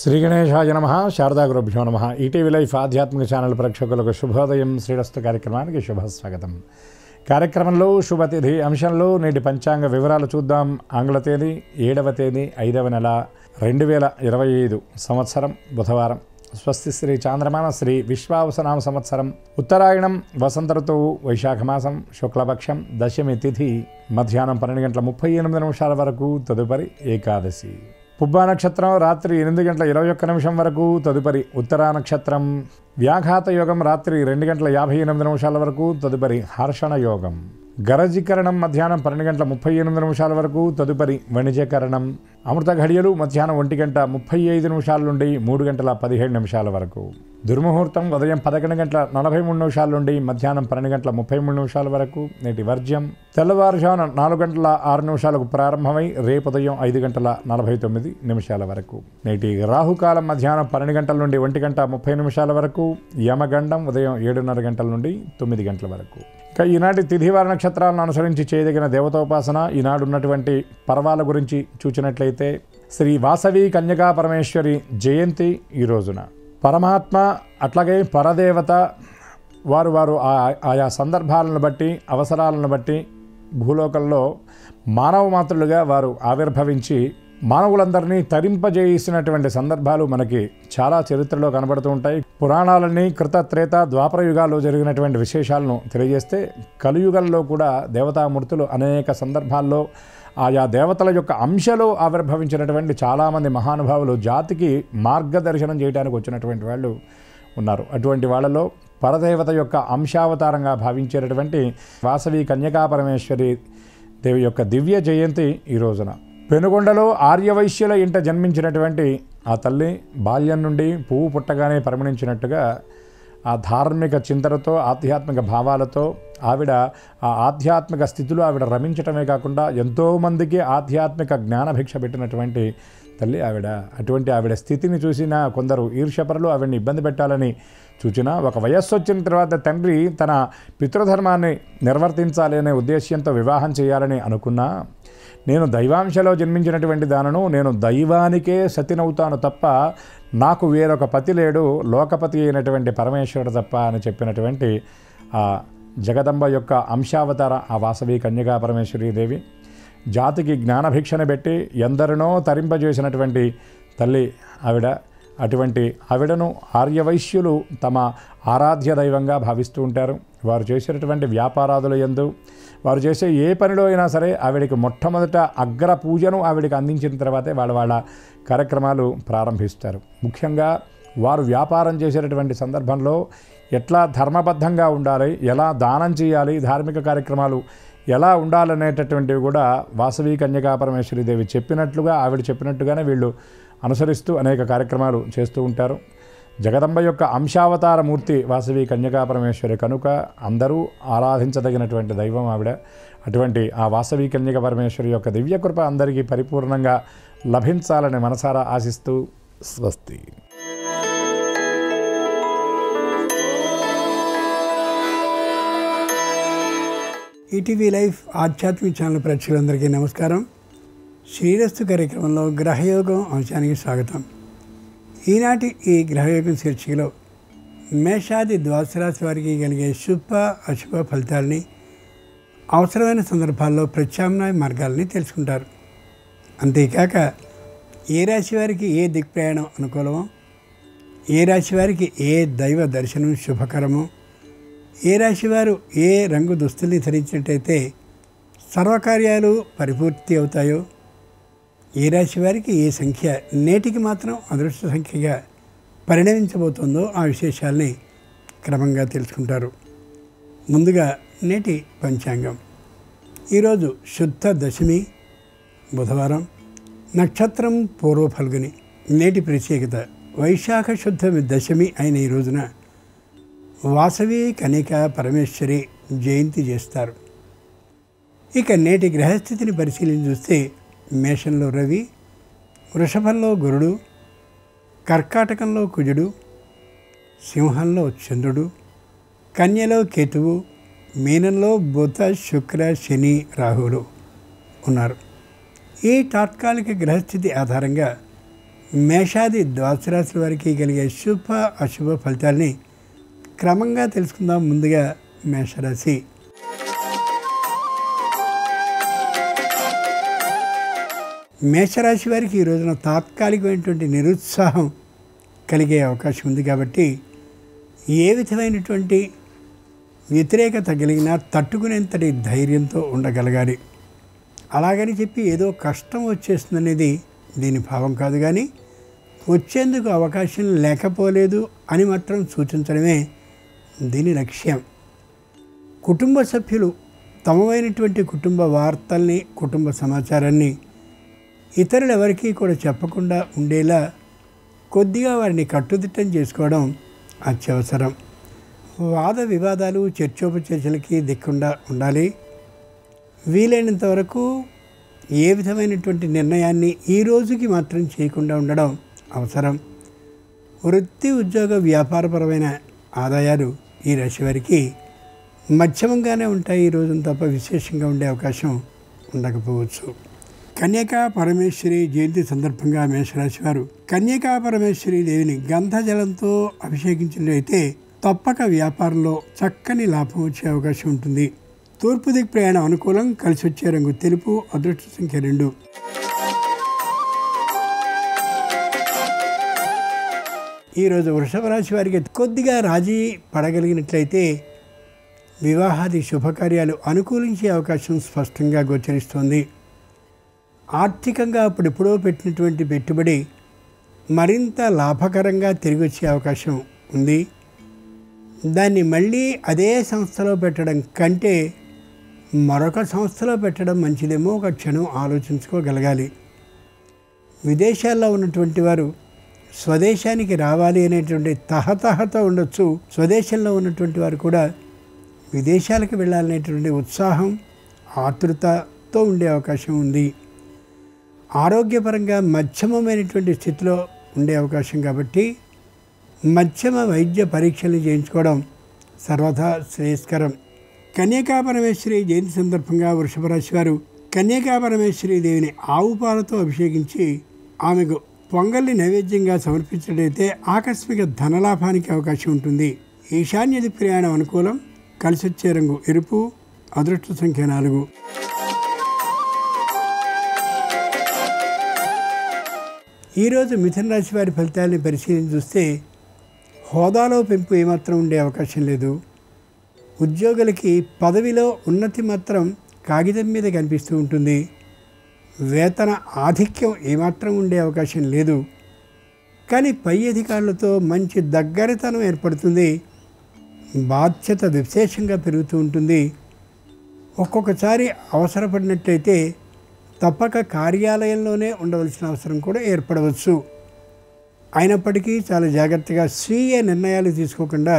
శ్రీ గణేశాయ నమః. శారదా గురుభ్యో నమః. ఈటీవీ లైఫ్ ఆధ్యాత్మిక ఛానల్ ప్రేక్షకులకు శుభోదయం. శ్రీరస్తు కార్యక్రమానికి శుభస్వాగతం. కార్యక్రమంలో శుభతిథి అంశంలో నేటి పంచాంగ వివరాలు చూద్దాం. ఆంగ్ల తేదీ 7వ తేదీ 5వ నెల 2025 సంవత్సరం బుధవారం. స్వస్తి శ్రీ చాంద్రమాన శ్రీ విశ్వావసనామ సంవత్సరం ఉత్తరాయణం వసంత ఋతువు వైశాఖమాసం శుక్లపక్షం దశమి తిథి మధ్యాహ్నం 12:38 వరకు. తదుపరి ఏకాదశి. పుబ్బా నక్షత్రం రాత్రి 8:21 వరకు. తదుపరి ఉత్తరా నక్షత్రం. వ్యాఘాత యోగం రాత్రి 2:58 వరకు. తదుపరి హర్షణ యోగం. గరజీకరణం మధ్యాహ్నం 12:38 వరకు. తదుపరి వణిజకరణం. అమృత ఘడియలు మధ్యాహ్నం 1:35 నుండి 3:17 వరకు. దుర్ముహూర్తం ఉదయం 11:43 నుండి మధ్యాహ్నం 12:33 వరకు. నేటి వర్జ్యం తెల్లవారుజామున 4:06 ప్రారంభమై రేపు ఉదయం 5:49 వరకు. నేటి రాహుకాలం మధ్యాహ్నం 12 గంటల నుండి 1:30 వరకు. యమగండం ఉదయం 7:30 నుండి 9 వరకు. ఇక ఈనాటి తిథివార నక్షత్రాలను అనుసరించి చేయదగిన దేవతోపాసన. ఈనాడు ఉన్నటువంటి పర్వాల గురించి చూచినట్లయితే శ్రీ వాసవి కన్యకా పరమేశ్వరి జయంతి ఈ రోజున. పరమాత్మ అట్లాగే పరదేవత వారు ఆయా సందర్భాలను బట్టి అవసరాలను బట్టి భూలోకంలో మానవ మాతృలుగా వారు ఆవిర్భవించి మానవులందరినీ తరింపజేసినటువంటి సందర్భాలు మనకి చాలా చరిత్రలో కనబడుతూ ఉంటాయి. పురాణాలన్నీ కృత త్రేత ద్వాపర యుగాల్లో జరిగినటువంటి విశేషాలను తెలియజేస్తే కలియుగంలో కూడా దేవతామూర్తులు అనేక సందర్భాల్లో ఆయా దేవతల యొక్క అంశలో ఆవిర్భవించినటువంటి చాలామంది మహానుభావులు జాతికి మార్గదర్శనం చేయడానికి వచ్చినటువంటి వాళ్ళు ఉన్నారు. అటువంటి వాళ్ళలో పరదేవత యొక్క అంశావతారంగా భావించేటటువంటి వాసవి కన్యకా పరమేశ్వరి దేవి యొక్క దివ్య జయంతి ఈ రోజున. పెనుగొండలో ఆర్యవైశ్యుల ఇంట జన్మించినటువంటి ఆ తల్లి బాల్యం నుండి పువ్వు పుట్టగానే పరిమణించినట్టుగా ఆ ధార్మిక చింతనతో ఆధ్యాత్మిక భావాలతో ఆవిడ ఆ ఆధ్యాత్మిక స్థితిలో ఆవిడ రమించటమే కాకుండా ఎంతోమందికి ఆధ్యాత్మిక జ్ఞానభిక్ష పెట్టినటువంటి తల్లి ఆవిడ. అటువంటి ఆవిడ స్థితిని చూసిన కొందరు ఈర్ష్యపరులు ఆవిడని ఇబ్బంది పెట్టాలని చూచినా ఒక వయస్సు వచ్చిన తర్వాత తండ్రి తన పితృధర్మాన్ని నిర్వర్తించాలి అనే ఉద్దేశ్యంతో వివాహం చేయాలని అనుకున్నా, నేను దైవాంశలో జన్మించినటువంటి దానను, నేను దైవానికే సతినవుతాను తప్ప నాకు వేరొక పతి లేడు, లోకపతి అయినటువంటి పరమేశ్వరుడు తప్ప అని చెప్పినటువంటి ఆ జగదంబ యొక్క అంశావతార ఆ వాసవి కన్యకా పరమేశ్వరీ దేవి జాతికి జ్ఞానభిక్షను పెట్టి ఎందరినో తరింపజేసినటువంటి తల్లి ఆవిడ. అటువంటి ఆవిడను ఆర్యవైశ్యులు తమ ఆరాధ్య దైవంగా భావిస్తూ ఉంటారు. వారు చేసేటటువంటి వ్యాపారాదుల యందు వారు చేసే ఏ పనిలో అయినా సరే ఆవిడికి మొట్టమొదట అగ్ర పూజను ఆవిడికి అందించిన తర్వాతే వాళ్ళ కార్యక్రమాలు ప్రారంభిస్తారు. ముఖ్యంగా వారు వ్యాపారం చేసేటటువంటి సందర్భంలో ఎట్లా ధర్మబద్ధంగా ఉండాలి, ఎలా దానం చేయాలి, ధార్మిక కార్యక్రమాలు ఎలా ఉండాలనేటటువంటివి కూడా వాసవి కన్యకా పరమేశ్వరి దేవి చెప్పినట్లుగా ఆవిడ చెప్పినట్టుగానే వీళ్ళు అనుసరిస్తూ అనేక కార్యక్రమాలు చేస్తూ ఉంటారు. జగదంబ యొక్క అంశావతార మూర్తి వాసవి కన్యకా పరమేశ్వరి కనుక అందరూ ఆరాధించదగినటువంటి దైవం ఆవిడ. అటువంటి ఆ వాసవి కన్యకా పరమేశ్వరి యొక్క దివ్యకృప అందరికీ పరిపూర్ణంగా లభించాలని మనసారా ఆశిస్తూ స్వస్తి. ఈటీవీ లైఫ్ ఆధ్యాత్మిక ఛానల్ ప్రేక్షకులందరికీ నమస్కారం. శ్రీరస్తు కార్యక్రమంలో గ్రహయోగం అంశానికి స్వాగతం. ఈనాటి ఈ గ్రహయోగం శీర్షికలో మేషాది ద్వాదశ రాశి వారికి కలిగే శుభ అశుభ ఫలితాలని, అవసరమైన సందర్భాల్లో ప్రత్యామ్నాయ మార్గాలని తెలుసుకుంటారు. అంతేకాక ఏ రాశి వారికి ఏ దిక్ప్రయాణం అనుకూలమో, ఏ రాశి వారికి ఏ దైవ దర్శనం శుభకరమో, ఏ రాశివారు ఏ రంగు దుస్తుల్ని ధరించినట్టయితే సర్వకార్యాలు పరిపూర్తి అవుతాయో, ఏ రాశి వారికి ఏ సంఖ్య నేటికి మాత్రం అదృష్ట సంఖ్యగా పరిణమించబోతుందో ఆ విశేషాల్ని క్రమంగా తెలుసుకుంటారు. ముందుగా నేటి పంచాంగం. ఈరోజు శుద్ధ దశమి బుధవారం, నక్షత్రం పూర్వ ఫల్గుని. నేటి ప్రత్యేకత వైశాఖ శుద్ధ దశమి అయిన ఈ రోజున వాసవి కన్యకా పరమేశ్వరి జయంతి చేస్తారు. ఇక నేటి గ్రహస్థితిని పరిశీలించి చూస్తే మేషంలో రవి, వృషభంలో గురుడు, కర్కాటకంలో కుజుడు, సింహంలో చంద్రుడు, కన్యలో కేతువు, మీనంలో బుధ శుక్ర శని రాహువులు ఉన్నారు. ఈ తాత్కాలిక గ్రహస్థితి ఆధారంగా మేషాది ద్వాదశ రాశుల వారికి కలిగే శుభ అశుభ ఫలితాలని క్రమంగా తెలుసుకుందాం. ముందుగా మేషరాశి. మేషరాశి వారికి ఈ రోజున తాత్కాలికమైనటువంటి నిరుత్సాహం కలిగే అవకాశం ఉంది కాబట్టి ఏ విధమైనటువంటి వ్యతిరేకత కలిగినా తట్టుకునేంతటి ధైర్యంతో ఉండగలగాలి. అలాగని చెప్పి ఏదో కష్టం వచ్చేస్తుందనేది దీని భావం కాదు, కానీ వచ్చేందుకు అవకాశం లేకపోలేదు అని మాత్రం సూచించడమే దీని లక్ష్యం. కుటుంబ సభ్యులు తమవైనటువంటి కుటుంబ వార్తల్ని, కుటుంబ సమాచారాన్ని ఇతరులు ఎవరికీ కూడా చెప్పకుండా ఉండేలా కొద్దిగా వారిని కట్టుదిట్టం చేసుకోవడం అత్యవసరం. వాద వివాదాలు, చర్చోపచర్చలకి దిక్కుండా ఉండాలి. వీలైనంత వరకు ఏ విధమైనటువంటి నిర్ణయాన్ని ఈ రోజుకి మాత్రం చేయకుండా ఉండడం అవసరం. వృత్తి, ఉద్యోగ, వ్యాపారపరమైన ఆదాయాలు ఈ రాశి వారికి మధ్యమంగానే ఉంటాయి. ఈ రోజున తప్ప విశేషంగా ఉండే అవకాశం ఉండకపోవచ్చు. కన్యకా పరమేశ్వరి జయంతి సందర్భంగా మేషరాశి వారు కన్యకా పరమేశ్వరి దేవిని గంధజలంతో అభిషేకించినట్లయితే తప్పక వ్యాపారంలో చక్కని లాభం వచ్చే అవకాశం ఉంటుంది. తూర్పు దిక్కు ప్రయాణం అనుకూలం. కలిసి వచ్చే రంగు తెలుపు. అదృష్ట సంఖ్య 2. ఈరోజు వృషభ రాశి వారికి కొద్దిగా రాజీ పడగలిగినట్లయితే వివాహాది శుభకార్యాలు అనుకూలించే అవకాశం స్పష్టంగా గోచరిస్తోంది. ఆర్థికంగా అప్పుడెప్పుడో పెట్టినటువంటి పెట్టుబడి మరింత లాభకరంగా తిరిగి వచ్చే అవకాశం ఉంది. దాన్ని మళ్ళీ అదే సంస్థలో పెట్టడం కంటే మరొక సంస్థలో పెట్టడం మంచిదేమో ఒక క్షణం ఆలోచించుకోగలగాలి. విదేశాల్లో ఉన్నటువంటి వారు స్వదేశానికి రావాలి అనేటువంటి తహతహతో ఉండొచ్చు. స్వదేశంలో ఉన్నటువంటి వారు కూడా విదేశాలకు వెళ్ళాలనేటువంటి ఉత్సాహం, ఆతృతతో ఉండే అవకాశం ఉంది. ఆరోగ్యపరంగా మధ్యమమైనటువంటి స్థితిలో ఉండే అవకాశం కాబట్టి మధ్యమ వైద్య పరీక్షలు చేయించుకోవడం సర్వదా శ్రేయస్కరం. కన్యకా పరమేశ్వరి జయంతి సందర్భంగా వృషభ రాశి వారు కన్యకా పరమేశ్వరి దేవిని ఆవు పాలతో అభిషేకించి ఆమెకు పొంగల్ని నైవేద్యంగా సమర్పించినట్లయితే ఆకస్మిక ధనలాభానికి అవకాశం ఉంటుంది. ఈశాన్య దిక్కు ప్రయాణం అనుకూలం. కలిసి వచ్చే రంగు ఎరుపు. అదృష్ట సంఖ్య 4. ఈరోజు మిథున రాశి వారి ఫలితాలని పరిశీలించి చూస్తే హోదాలో పెంపు ఏమాత్రం ఉండే అవకాశం లేదు. ఉద్యోగులకి పదవిలో ఉన్నతి మాత్రం కాగితం మీద కనిపిస్తూ ఉంటుంది. వేతన ఆధిక్యం ఏమాత్రం ఉండే అవకాశం లేదు. కానీ పై అధికారులతో మంచి దగ్గరతనం ఏర్పడుతుంది. బాధ్యత విశేషంగా పెరుగుతూ ఉంటుంది. ఒక్కొక్కసారి అవసరపడినట్లయితే తప్పక కార్యాలయంలోనే ఉండవలసిన అవసరం కూడా ఏర్పడవచ్చు. అయినప్పటికీ చాలా జాగ్రత్తగా స్వీయ నిర్ణయాలు తీసుకోకుండా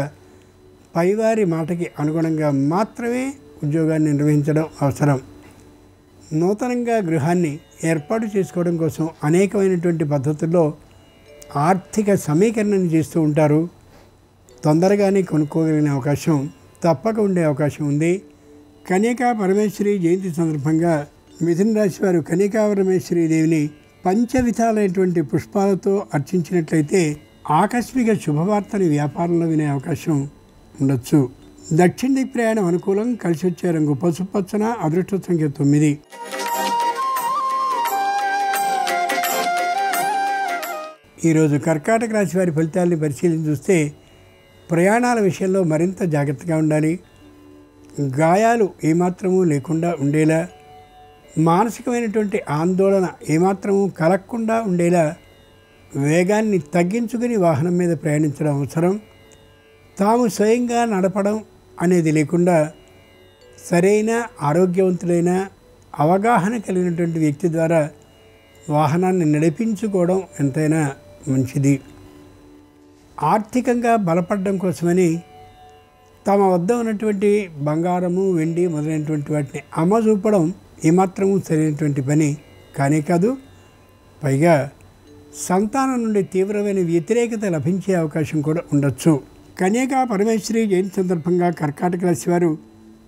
పైవారి మాటకి అనుగుణంగా మాత్రమే ఉద్యోగాన్ని నిర్వహించడం అవసరం. నూతనంగా గృహాన్ని ఏర్పాటు చేసుకోవడం కోసం అనేకమైనటువంటి పద్ధతుల్లో ఆర్థిక సమీకరణను చేస్తూ ఉంటారు. తొందరగానే కొనుక్కోగలిగిన అవకాశం తప్పక ఉండే అవకాశం ఉంది. కన్యకా పరమేశ్వరి జయంతి సందర్భంగా మిథున రాశి వారు కన్యకా పరమేశ్వరి దేవిని పంచవిధాలైనటువంటి పుష్పాలతో అర్చించినట్లయితే ఆకస్మిక శుభవార్తని వ్యాపారంలో వినే అవకాశం ఉండొచ్చు. దక్షిణ దిక్కు ప్రయాణం అనుకూలం. కలిసి వచ్చే రంగు పసుపచ్చన. అదృష్ట సంఖ్య 9. ఈరోజు కర్కాటక రాశి వారి ఫలితాలని పరిశీలించి చూస్తే ప్రయాణాల విషయంలో మరింత జాగ్రత్తగా ఉండాలి. గాయాలు ఏమాత్రమూ లేకుండా ఉండేలా, మానసికమైనటువంటి ఆందోళన ఏమాత్రమూ కలగకుండా ఉండేలా వేగాన్ని తగ్గించుకుని వాహనం మీద ప్రయాణించడం అవసరం. తాము స్వయంగా నడపడం అనేది లేకుండా సరైన ఆరోగ్యవంతులైన అవగాహన కలిగినటువంటి వ్యక్తి ద్వారా వాహనాన్ని నడిపించుకోవడం ఎంతైనా మంచిది. ఆర్థికంగా బలపడడం కోసమని తమ వద్ద ఉన్నటువంటి బంగారము, వెండి మొదలైనటువంటి వాటిని అమ్మజూపడం ఏమాత్రము సరైనటువంటి పని కానే కాదు. పైగా సంతానం నుండి తీవ్రమైన వ్యతిరేకత లభించే అవకాశం కూడా ఉండొచ్చు. కన్యకా పరమేశ్వరి జయంతి సందర్భంగా కర్కాటక రాశి వారు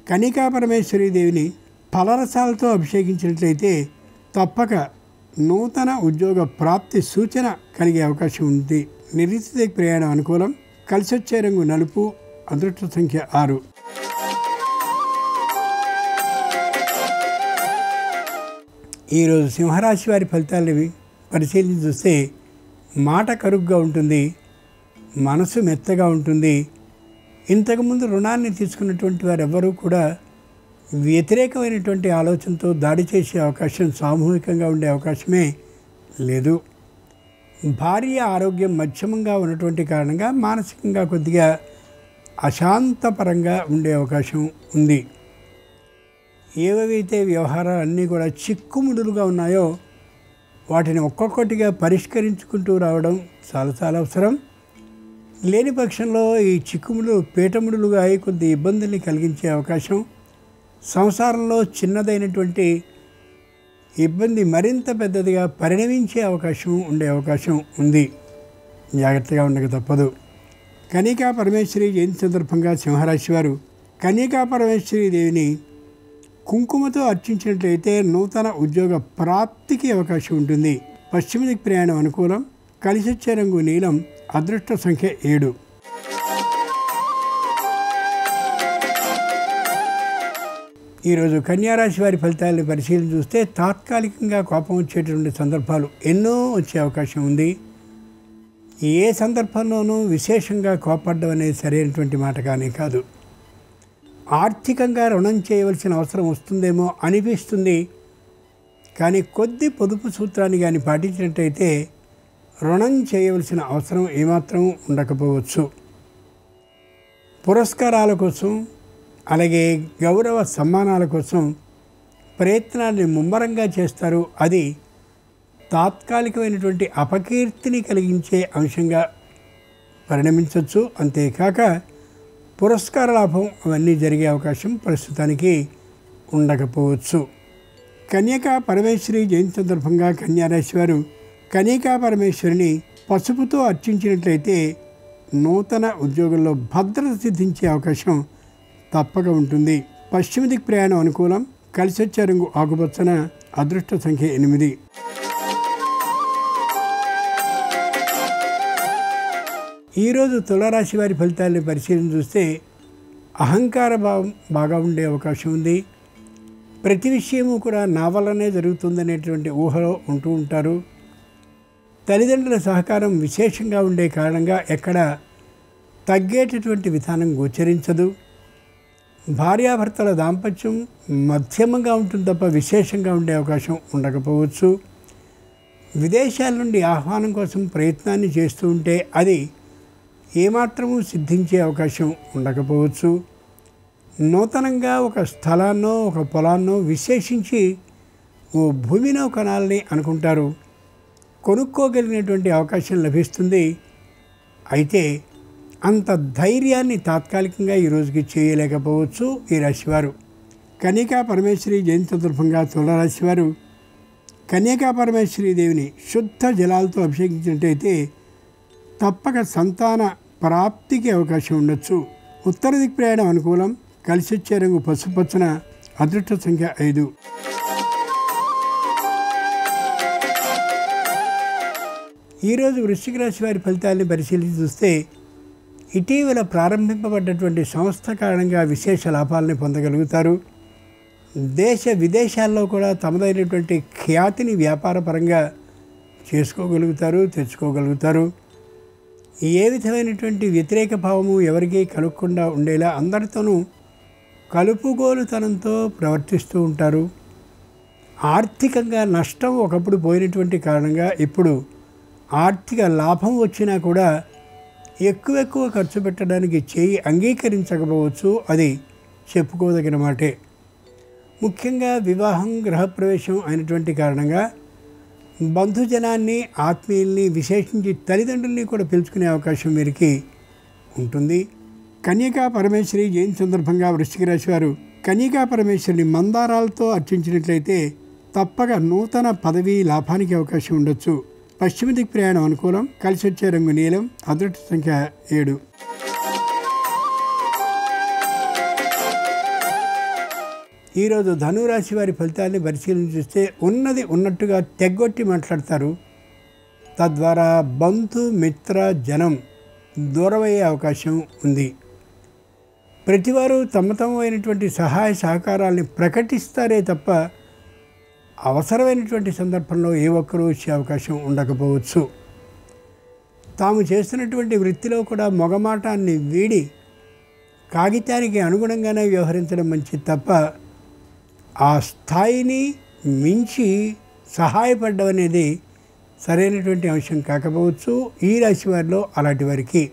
కన్యకా పరమేశ్వరి దేవిని ఫలరసాలతో అభిషేకించినట్లయితే తప్పక నూతన ఉద్యోగ ప్రాప్తి సూచన కలిగే అవకాశం ఉంది. నిరీక్షిత ప్రయాణం అనుకూలం. కలిసొచ్చే రంగు నలుపు. అదృష్ట సంఖ్య 6. ఈరోజు సింహరాశి వారి ఫలితాలని పరిశీలించి చూస్తే మాట కరుగ్గా ఉంటుంది, మనసు మెత్తగా ఉంటుంది. ఇంతకుముందు రుణాన్ని తీసుకున్నటువంటి వారు ఎవ్వరూ కూడా వ్యతిరేకమైనటువంటి ఆలోచనతో దాడి చేసే అవకాశం సామూహికంగా ఉండే అవకాశమే లేదు. భార్య ఆరోగ్యం మధ్యమంగా ఉన్నటువంటి కారణంగా మానసికంగా కొద్దిగా అశాంతపరంగా ఉండే అవకాశం ఉంది. ఏవైతే వ్యవహారాలన్నీ కూడా చిక్కుముడులుగా ఉన్నాయో వాటిని ఒక్కొక్కటిగా పరిష్కరించుకుంటూ రావడం చాలా అవసరం. లేని పక్షంలో ఈ చిక్కుములు పీఠముడులుగా అయి కొద్ది ఇబ్బందుల్ని కలిగించే అవకాశం, సంసారంలో చిన్నదైనటువంటి ఇబ్బంది మరింత పెద్దదిగా పరిణమించే అవకాశం ఉండే అవకాశం ఉంది. జాగ్రత్తగా ఉండక తప్పదు. కన్యకా పరమేశ్వరి జయంతి సందర్భంగా సింహరాశి వారు కన్యకా పరమేశ్వరి దేవిని కుంకుమతో అర్చించినట్లయితే నూతన ఉద్యోగ ప్రాప్తికి అవకాశం ఉంటుంది. పశ్చిమ దిక్కు ప్రయాణం అనుకూలం. కలిసొచ్చే రంగు నీలం. అదృష్ట సంఖ్య 7. ఈరోజు కన్యారాశి వారి ఫలితాలను పరిశీలన చూస్తే తాత్కాలికంగా కోపం వచ్చేటువంటి సందర్భాలు ఎన్నో వచ్చే అవకాశం ఉంది. ఏ సందర్భంలోనూ విశేషంగా కోపడ్డం అనేది సరైనటువంటి మాట కానీ కాదు. ఆర్థికంగా రుణం చేయవలసిన అవసరం వస్తుందేమో అనిపిస్తుంది. కానీ కొద్ది పొదుపు సూత్రాన్ని కానీ పాటించినట్టయితే రుణం చేయవలసిన అవసరం ఏమాత్రం ఉండకపోవచ్చు. పురస్కారాల కోసం అలాగే గౌరవ సమ్మానాల కోసం ప్రయత్నాన్ని ముమ్మరంగా చేస్తారు. అది తాత్కాలికమైనటువంటి అపకీర్తిని కలిగించే అంశంగా పరిణమించవచ్చు. అంతేకాక పురస్కార లాభం అవన్నీ జరిగే అవకాశం ప్రస్తుతానికి ఉండకపోవచ్చు. కన్యకా పరమేశ్వరి జయంతి సందర్భంగా కన్యారాశి వారు కన్యకా పరమేశ్వరిని పసుపుతో అర్చించినట్లయితే నూతన ఉద్యోగంలో భద్రత సిద్ధించే అవకాశం తప్పక ఉంటుంది. పశ్చిమ దిక్కు ప్రయాణం అనుకూలం. కలిసొచ్చే రంగు ఆకుపచ్చన. అదృష్ట సంఖ్య 8. ఈరోజు తులారాశి వారి ఫలితాలను పరిశీలన చూస్తే అహంకార భావం బాగా ఉండే అవకాశం ఉంది. ప్రతి విషయము కూడా నా వల్లనే జరుగుతుందనేటువంటి ఊహలో ఉంటూ ఉంటారు. తల్లిదండ్రుల సహకారం విశేషంగా ఉండే కారణంగా ఎక్కడ తగ్గేటటువంటి విధానం గోచరించదు. భార్యాభర్తల దాంపత్యం మధ్యమంగా ఉంటుంది తప్ప విశేషంగా ఉండే అవకాశం ఉండకపోవచ్చు. విదేశాల నుండి ఆహ్వానం కోసం ప్రయత్నాన్ని చేస్తూ ఉంటే అది ఏమాత్రము సిద్ధించే అవకాశం ఉండకపోవచ్చు. నూతనంగా ఒక స్థలాన్నో ఒక పొలాన్నో విశేషించి ఓ భూమినో కొనాలని అనుకుంటారు. కొనుక్కోగలిగినటువంటి అవకాశం లభిస్తుంది. అయితే అంత ధైర్యాన్ని తాత్కాలికంగా ఈ రోజుకి చేయలేకపోవచ్చు ఈ రాశివారు. కన్యకా పరమేశ్వరి జయంతి సందర్భంగా తులారాశి వారు కన్యకా పరమేశ్వరి దేవిని శుద్ధ జలాలతో అభిషేకించినట్టయితే తప్పక సంతాన ప్రాప్తికి అవకాశం ఉండొచ్చు. ఉత్తర దిక్కు ప్రయాణం అనుకూలం. కలిసొచ్చే రంగు పసుపచ్చన. అదృష్ట సంఖ్య 5. ఈరోజు వృశ్చిక రాశి వారి ఫలితాలను పరిశీలించి చూస్తే ఇటీవల ప్రారంభింపబడ్డటువంటి సంస్థ కారణంగా విశేష లాభాలను పొందగలుగుతారు. దేశ విదేశాల్లో కూడా తమదైనటువంటి ఖ్యాతిని వ్యాపారపరంగా చేసుకోగలుగుతారు, తెచ్చుకోగలుగుతారు. ఏ విధమైనటువంటి వ్యతిరేక భావము ఎవరికీ కలుగకుండా ఉండేలా అందరితోనూ కలుపుగోలుతనంతో ప్రవర్తిస్తూ ఉంటారు. ఆర్థికంగా నష్టం ఒకప్పుడు పోయినటువంటి కారణంగా ఇప్పుడు ఆర్థిక లాభం వచ్చినా కూడా ఎక్కువ ఖర్చు పెట్టడానికి చేయి అంగీకరించకపోవచ్చు. అది చెప్పుకోదగిన మాటే. ముఖ్యంగా వివాహం గృహప్రవేశం అయినటువంటి కారణంగా బంధుజనాన్ని ఆత్మీయుల్ని విశేషించి తల్లిదండ్రుల్ని కూడా పిలుచుకునే అవకాశం వీరికి ఉంటుంది. కన్యకా పరమేశ్వరి జయంతి సందర్భంగా వృశ్చిక రాశి వారు కన్యకా పరమేశ్వరిని మందారాలతో అర్చించినట్లయితే తప్పక నూతన పదవి లాభానికి అవకాశం ఉండొచ్చు. పశ్చిమ దిక్కు ప్రయాణం అనుకూలం. కలిసొచ్చే రంగు నీలం. అదృష్ట సంఖ్య 7. ఈరోజు ధనురాశి వారి ఫలితాన్ని పరిశీలన చేస్తే ఉన్నది ఉన్నట్టుగా తెగ్గొట్టి మాట్లాడతారు. తద్వారా బంధు మిత్ర జనం దూరమయ్యే అవకాశం ఉంది. ప్రతివారు తమతమైనటువంటి సహాయ సహకారాల్ని ప్రకటిస్తారే తప్ప అవసరమైనటువంటి సందర్భంలో ఏ ఒక్కరూ వచ్చే అవకాశం ఉండకపోవచ్చు. తాము చేస్తున్నటువంటి వృత్తిలో కూడా మొగమాటాన్ని వీడి కాగితానికి అనుగుణంగానే వ్యవహరించడం మంచిది తప్ప ఆ స్థాయిని మించి సహాయపడడం అనేది సరైనటువంటి అంశం కాకపోవచ్చు. ఈ రాశి వారిలో అలాంటి వారికి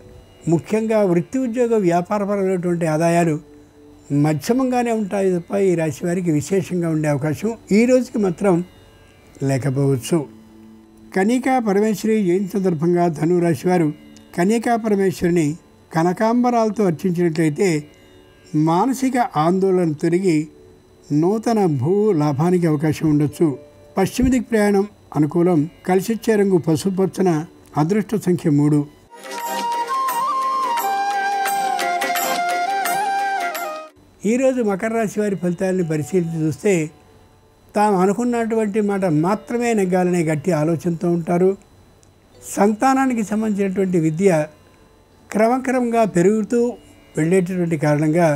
ముఖ్యంగా వృత్తి ఉద్యోగ వ్యాపారపరమైనటువంటి ఆదాయాలు మధ్యమంగానే ఉంటాయి తప్ప ఈ రాశి వారికి విశేషంగా ఉండే అవకాశం ఈ రోజుకి మాత్రం లేకపోవచ్చు. కన్యకా పరమేశ్వరి జయంతి సందర్భంగా ధనురాశి వారు కన్యకా పరమేశ్వరిని కనకాంబరాలతో అర్చించినట్లయితే మానసిక ఆందోళన తొలగి నూతన భూ లాభానికి అవకాశం ఉండొచ్చు. పశ్చిమ దిక్ ప్రయాణం అనుకూలం. కలిసొచ్చే రంగు పసుపచ్చన. అదృష్ట సంఖ్య 3. ఈరోజు మకర రాశి వారి ఫలితాలను పరిశీలించి చూస్తే తాము అనుకున్నటువంటి మాట మాత్రమే నెగ్గాలనే గట్టి ఆలోచనతో ఉంటారు. సంతానానికి సంబంధించినటువంటి విద్య క్రమక్రమంగా పెరుగుతూ వెళ్ళేటటువంటి కారణంగా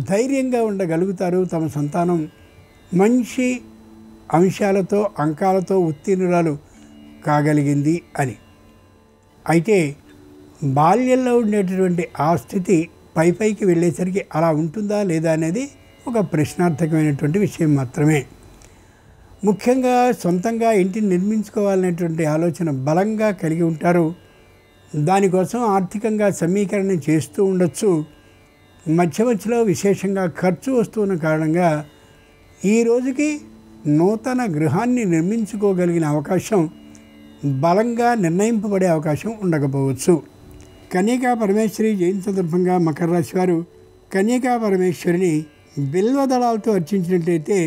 ధైర్యంగా ఉండగలుగుతారు. తమ సంతానం మంచి అంశాలతో అంకాలతో ఉత్తీర్ణురాలు కాగలిగింది అని. అయితే బాల్యంలో ఉండేటటువంటి ఆ స్థితి పైకి వెళ్ళేసరికి అలా ఉంటుందా లేదా అనేది ఒక ప్రశ్నార్థకమైనటువంటి విషయం మాత్రమే. ముఖ్యంగా సొంతంగా ఇంటిని నిర్మించుకోవాలనేటువంటి ఆలోచన బలంగా కలిగి ఉంటారు. దానికోసం ఆర్థికంగా సమీకరణ చేస్తూ ఉండొచ్చు. మధ్యలో విశేషంగా ఖర్చు వస్తున్న కారణంగా ఈ రోజుకి నూతన గృహాన్ని నిర్మించుకోగలిగిన అవకాశం బలంగా నిర్ణయింపబడే అవకాశం ఉండకపోవచ్చు. కన్యకా పరమేశ్వరి జయంతి సందర్భంగా మకర రాశి వారు కన్యకా పరమేశ్వరిని బిల్వదళాలతో అర్చించినట్లయితే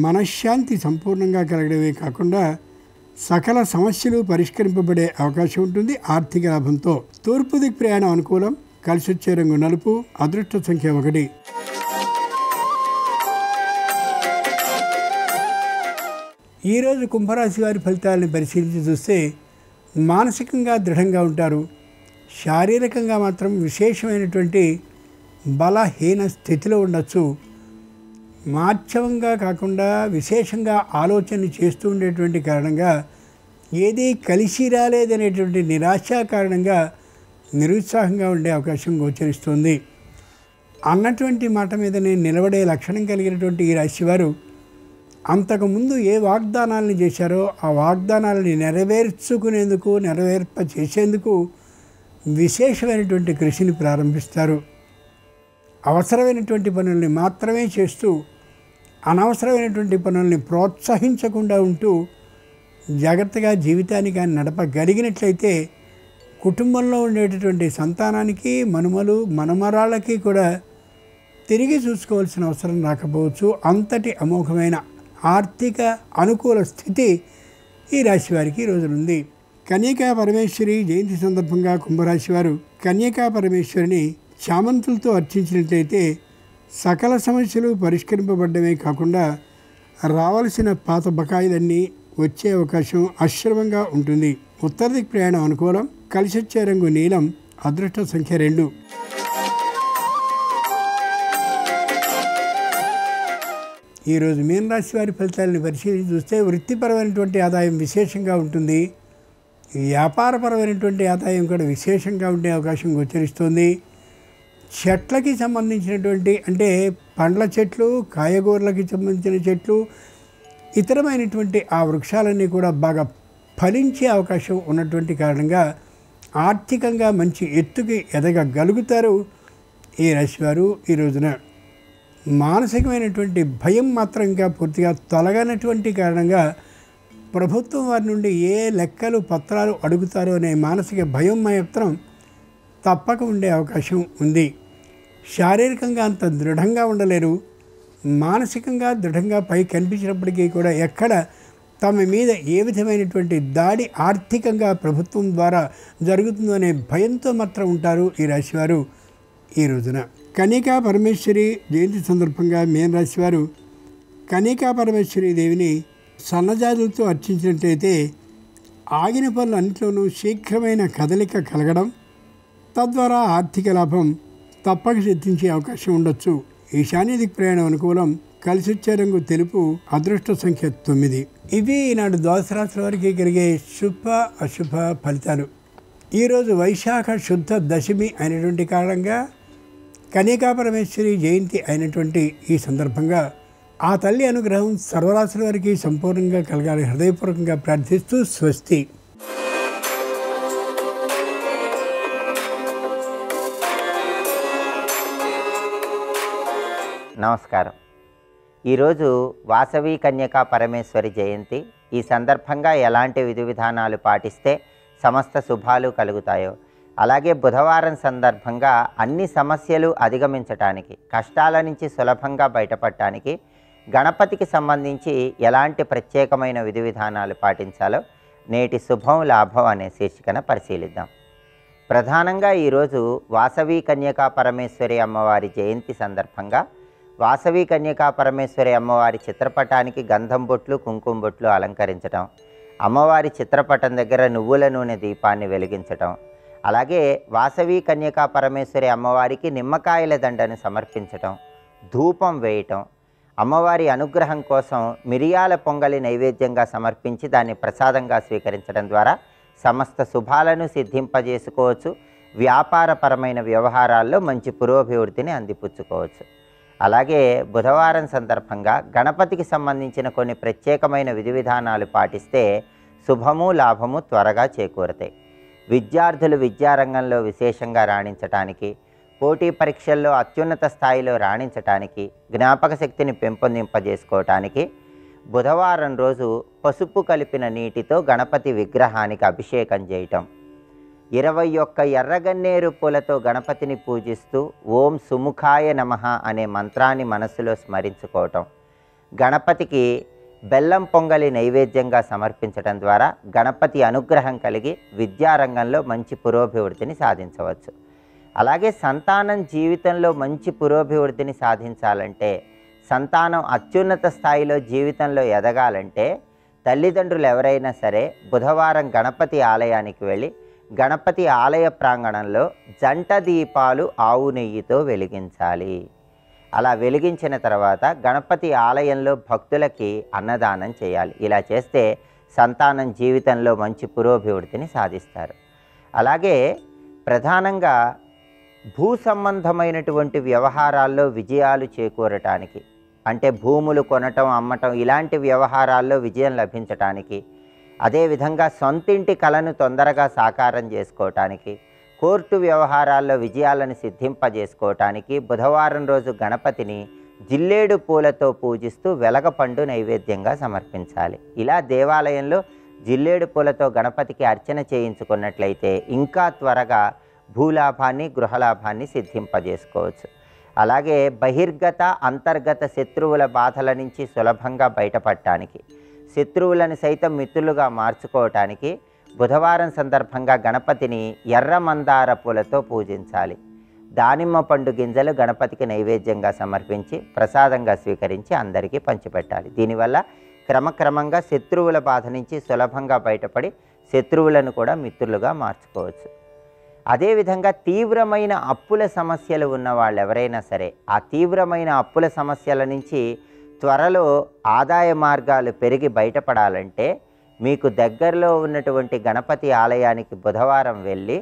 మనశ్శాంతి సంపూర్ణంగా కలగడమే కాకుండా సకల సమస్యలు పరిష్కరింపబడే అవకాశం ఉంటుంది. ఆర్థిక లాభంతో. తూర్పు దిక్ ప్రయాణం అనుకూలం. కలిసొచ్చే రంగు నలుపు. అదృష్ట సంఖ్య 1. ఈరోజు కుంభరాశి వారి ఫలితాలను పరిశీలించి చూస్తే మానసికంగా దృఢంగా ఉంటారు. శారీరకంగా మాత్రం విశేషమైనటువంటి బలహీన స్థితిలో ఉండొచ్చు. మాధ్యమంగా కాకుండా విశేషంగా ఆలోచన చేస్తూ ఉండేటువంటి కారణంగా ఏదీ కలిసి రాలేదనేటువంటి నిరాశ కారణంగా నిరుత్సాహంగా ఉండే అవకాశం గోచరిస్తుంది. అన్నటువంటి మాట మీద నేను నిలబడే లక్షణం కలిగినటువంటి ఈ రాశివారు అంతకుముందు ఏ వాగ్దానాలను చేశారో ఆ వాగ్దానాలని నెరవేర్చుకునేందుకు చేసేందుకు విశేషమైనటువంటి కృషిని ప్రారంభిస్తారు. అవసరమైనటువంటి పనుల్ని మాత్రమే చేస్తూ అనవసరమైనటువంటి పనుల్ని ప్రోత్సహించకుండా ఉంటూ జాగ్రత్తగా జీవితానికి నడపగలిగినట్లయితే కుటుంబంలో ఉండేటటువంటి సంతానానికి మనుమలు మనమరాళ్ళకి కూడా తిరిగి చూసుకోవాల్సిన అవసరం రాకపోవచ్చు. అంతటి అమోఘమైన ఆర్థిక అనుకూల స్థితి ఈ రాశి వారికి ఈ రోజునుంది. కన్యకా పరమేశ్వరి జయంతి సందర్భంగా కుంభరాశి వారు కన్యకా పరమేశ్వరిని చామంతులతో అర్చించినట్లయితే సకల సమస్యలు పరిష్కరింపబడ్డమే కాకుండా రావాల్సిన పాత బకాయిలన్నీ వచ్చే అవకాశం అశ్రమంగా ఉంటుంది. ఉత్తర దిక్ ప్రయాణం అనుకూలం. కలిసొచ్చే రంగు నీలం. అదృష్ట సంఖ్య 2. ఈరోజు మీనరాశి వారి ఫలితాలను పరిశీలించి చూస్తే వృత్తిపరమైనటువంటి ఆదాయం విశేషంగా ఉంటుంది. వ్యాపారపరమైనటువంటి ఆదాయం కూడా విశేషంగా ఉండే అవకాశం గోచరిస్తుంది. చెట్లకి సంబంధించినటువంటి అంటే పండ్ల చెట్లు, కాయగూరలకి సంబంధించిన చెట్లు, ఇతరమైనటువంటి ఆ వృక్షాలన్నీ కూడా బాగా ఫలించే అవకాశం ఉన్నటువంటి కారణంగా ఆర్థికంగా మంచి ఎత్తుకి ఎదగగలుగుతారు ఈ రాశివారు. ఈ రోజున మానసికమైనటువంటి భయం మాత్రం ఇంకా పూర్తిగా తొలగనటువంటి కారణంగా ప్రభుత్వం వారి నుండి ఏ లెక్కలు పత్రాలు అడుగుతారో అనే మానసిక భయం మాత్రం తప్పక ఉండే అవకాశం ఉంది. శారీరకంగా అంత దృఢంగా ఉండలేరు. మానసికంగా దృఢంగా పై కనిపించినప్పటికీ కూడా ఎక్కడ తమ మీద ఏ విధమైనటువంటి దాడి ఆర్థికంగా ప్రభుత్వం ద్వారా జరుగుతుందనే భయంతో మాత్రం ఉంటారు ఈ రాశివారు ఈ రోజున. కన్యకా పరమేశ్వరి జయంతి సందర్భంగా మీనరాశి వారు కన్యకా పరమేశ్వరి దేవిని సన్నజాజులతో అర్చించినట్లయితే ఆగిన పనులు అన్నింటిలోనూ శీఘ్రమైన కదలిక కలగడం, తద్వారా ఆర్థిక లాభం తప్పక సిద్ధించే అవకాశం ఉండొచ్చు. ఈశాన్య దిక్ ప్రయాణం అనుకూలం. కలిసి వచ్చే రంగు తెలుపు. అదృష్ట సంఖ్య 9. ఇవి ఈనాడు ద్వాదశ రాశుల వారికి కలిగే శుభ అశుభ ఫలితాలు. ఈరోజు వైశాఖ శుద్ధ దశమి అయినటువంటి కారణంగా కన్యకా పరమేశ్వరి జయంతి అయినటువంటి ఈ సందర్భంగా ఆ తల్లి అనుగ్రహం సర్వరాశుల వారికి సంపూర్ణంగా కలగాలి హృదయపూర్వకంగా ప్రార్థిస్తూ స్వస్తి. నమస్కారం. ఈరోజు వాసవి కన్యకా పరమేశ్వరి జయంతి. ఈ సందర్భంగా ఎలాంటి విధి విధానాలు పాటిస్తే సమస్త శుభాలు కలుగుతాయో, అలాగే బుధవారం సందర్భంగా అన్ని సమస్యలు అధిగమించటానికి, కష్టాల నుంచి సులభంగా బయటపడటానికి గణపతికి సంబంధించి ఎలాంటి ప్రత్యేకమైన విధి విధానాలు పాటించాలో నేటి శుభం లాభం అనే శీర్షికన పరిశీలిద్దాం. ప్రధానంగా ఈరోజు వాసవి కన్యకా పరమేశ్వరి అమ్మవారి జయంతి సందర్భంగా వాసవి కన్యకా పరమేశ్వరి అమ్మవారి చిత్రపటానికి గంధం బొట్లు, కుంకుమ బొట్లు అలంకరించటం, అమ్మవారి చిత్రపటం దగ్గర నువ్వుల నూనె దీపాన్ని వెలిగించటం, అలాగే వాసవి కన్యకా పరమేశ్వరి అమ్మవారికి నిమ్మకాయల దండను సమర్పించటం, ధూపం వేయటం, అమ్మవారి అనుగ్రహం కోసం మిరియాల పొంగలి నైవేద్యంగా సమర్పించి దాన్ని ప్రసాదంగా స్వీకరించడం ద్వారా సమస్త శుభాలను సిద్ధింపజేసుకోవచ్చు. వ్యాపారపరమైన వ్యవహారాల్లో మంచి పురోభివృద్ధిని అందిపుచ్చుకోవచ్చు. అలాగే బుధవారం సందర్భంగా గణపతికి సంబంధించిన కొన్ని ప్రత్యేకమైన విధి విధానాలు పాటిస్తే శుభము లాభము త్వరగా చేకూరతాయి. విద్యార్థులు విద్యారంగంలో విశేషంగా రాణించటానికి, పోటీ పరీక్షల్లో అత్యున్నత స్థాయిలో రాణించటానికి, జ్ఞాపక శక్తిని పెంపొందింపజేసుకోవటానికి బుధవారం రోజు పసుపు కలిపిన నీటితో గణపతి విగ్రహానికి అభిషేకం చేయటం, 21 ఎర్రగన్నేరు పూలతో గణపతిని పూజిస్తూ ఓం సుముఖాయ నమః అనే మంత్రాన్ని మనస్సులో స్మరించుకోవటం, గణపతికి బెల్లం పొంగలి నైవేద్యంగా సమర్పించడం ద్వారా గణపతి అనుగ్రహం కలిగి విద్యారంగంలో మంచి పురోభివృద్ధిని సాధించవచ్చు. అలాగే సంతానం జీవితంలో మంచి పురోభివృద్ధిని సాధించాలంటే, సంతానం అత్యున్నత స్థాయిలో జీవితంలో ఎదగాలంటే తల్లిదండ్రులు ఎవరైనా సరే బుధవారం గణపతి ఆలయానికి వెళ్ళి గణపతి ఆలయ ప్రాంగణంలో జంట దీపాలు ఆవు నెయ్యితో వెలిగించాలి. అలా వెలిగించిన తర్వాత గణపతి ఆలయంలో భక్తులకి అన్నదానం చేయాలి. ఇలా చేస్తే సంతానం జీవితంలో మంచి పురోభివృద్ధిని సాధిస్తారు. అలాగే ప్రధానంగా భూ సంబంధమైనటువంటి వ్యవహారాల్లో విజయాలు చేకూరటానికి, అంటే భూములు కొనటం, అమ్మటం ఇలాంటి వ్యవహారాల్లో విజయం లభించటానికి, అదేవిధంగా సొంతింటి కలను తొందరగా సాకారం చేసుకోవటానికి, కోర్టు వ్యవహారాల్లో విజయాలను సిద్ధింపజేసుకోవటానికి బుధవారం రోజు గణపతిని జిల్లేడు పూలతో పూజిస్తూ వెలగపండు నైవేద్యంగా సమర్పించాలి. ఇలా దేవాలయంలో జిల్లేడు పూలతో గణపతికి అర్చన చేయించుకున్నట్లయితే ఇంకా త్వరగా భూలాభాన్ని, గృహలాభాన్ని సిద్ధింపజేసుకోవచ్చు. అలాగే బహిర్గత అంతర్గత శత్రువుల బాధల నుంచి సులభంగా బయటపడటానికి, శత్రువులను సైతం మిత్రులుగా మార్చుకోవటానికి బుధవారం సందర్భంగా గణపతిని ఎర్ర మందార పూలతో పూజించాలి. దానిమ్మ పండు గింజలు గణపతికి నైవేద్యంగా సమర్పించి ప్రసాదంగా స్వీకరించి అందరికీ పంచిపెట్టాలి. దీనివల్ల క్రమక్రమంగా శత్రువుల బాధ నుంచి సులభంగా బయటపడి శత్రువులను కూడా మిత్రులుగా మార్చుకోవచ్చు. అదేవిధంగా తీవ్రమైన అప్పుల సమస్యలు ఉన్న వాళ్ళు ఎవరైనా సరే ఆ తీవ్రమైన అప్పుల సమస్యల నుంచి త్వరలో ఆదాయ మార్గాలు పెరిగి బయటపడాలంటే మీకు దగ్గరలో ఉన్నటువంటి గణపతి ఆలయానికి బుధవారం వెళ్ళి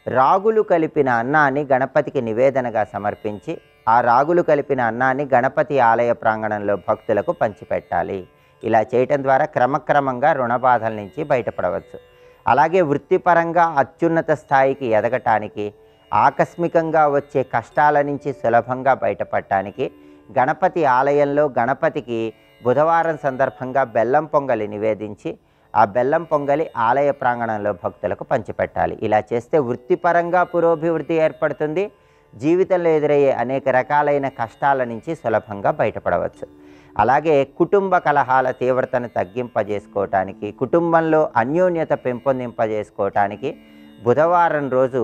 రాగులు కలిపిన అన్నాన్ని గణపతికి నివేదనగా సమర్పించి ఆ రాగులు కలిపిన అన్నాన్ని గణపతి ఆలయ ప్రాంగణంలో భక్తులకు పంచిపెట్టాలి. ఇలా చేయటం ద్వారా క్రమక్రమంగా రుణబాధల నుంచి బయటపడవచ్చు. అలాగే వృత్తిపరంగా అత్యున్నత స్థాయికి ఎదగటానికి, ఆకస్మికంగా వచ్చే కష్టాల నుంచి సులభంగా బయటపడటానికి గణపతి ఆలయంలో గణపతికి బుధవారం సందర్భంగా బెల్లం పొంగలి నివేదించి ఆ బెల్లం పొంగలి ఆలయ ప్రాంగణంలో భక్తులకు పంచిపెట్టాలి. ఇలా చేస్తే వృత్తిపరంగా పురోభివృద్ధి ఏర్పడుతుంది. జీవితంలో ఎదురయ్యే అనేక రకాలైన కష్టాల నుంచి సులభంగా బయటపడవచ్చు. అలాగే కుటుంబ కలహాల తీవ్రతను తగ్గింపజేసుకోవటానికి, కుటుంబంలో అన్యోన్యత పెంపొందింపజేసుకోవటానికి బుధవారం రోజు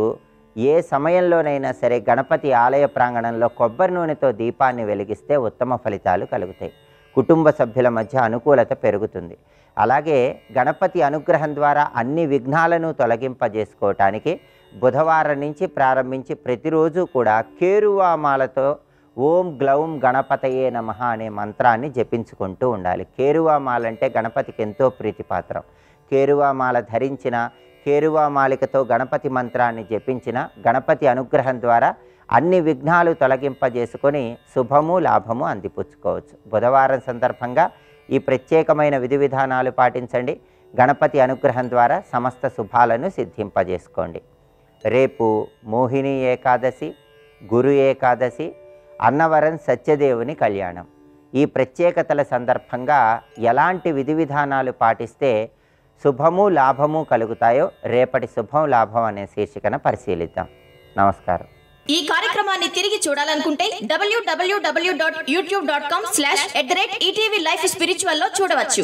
ఏ సమయంలోనైనా సరే గణపతి ఆలయ ప్రాంగణంలో కొబ్బరి నూనెతో దీపాన్ని వెలిగిస్తే ఉత్తమ ఫలితాలు కలుగుతాయి. కుటుంబ సభ్యుల మధ్య అనుకూలత పెరుగుతుంది. అలాగే గణపతి అనుగ్రహం ద్వారా అన్ని విఘ్నాలను తొలగింపజేసుకోవటానికి బుధవారం నుంచి ప్రారంభించి ప్రతిరోజు కూడా కేరువామాలతో ఓం గ్లౌం గణపతయే నమః అనే మంత్రాన్ని జపించుకుంటూ ఉండాలి. కేరువామాల అంటే గణపతికి ఎంతో ప్రీతిపాత్రం. కేరువామాల ధరించిన, కేరువామాలికతో గణపతి మంత్రాన్ని జపించిన గణపతి అనుగ్రహం ద్వారా అన్ని విఘ్నాలు తొలగింపజేసుకొని శుభము లాభము అందిపుచ్చుకోవచ్చు. బుధవారం సందర్భంగా ఈ ప్రత్యేకమైన విధి విధానాలు పాటించండి. గణపతి అనుగ్రహం ద్వారా సమస్త శుభాలను సిద్ధింపజేసుకోండి. రేపు మోహిని ఏకాదశి, గురు ఏకాదశి, అన్నవరం సత్యదేవుని కళ్యాణం. ఈ ప్రత్యేకతల సందర్భంగా ఎలాంటి విధి విధానాలు పాటిస్తే శుభము లాభము కలుగుతాయో రేపటి శుభం లాభం అనే శీర్షికన పరిశీలిద్దాం. నమస్కారం. ఈ కార్యక్రమాన్ని తిరిగి చూడాలనుకుంటే www.youtube.com/ETV Life Spiritual లో చూడవచ్చు.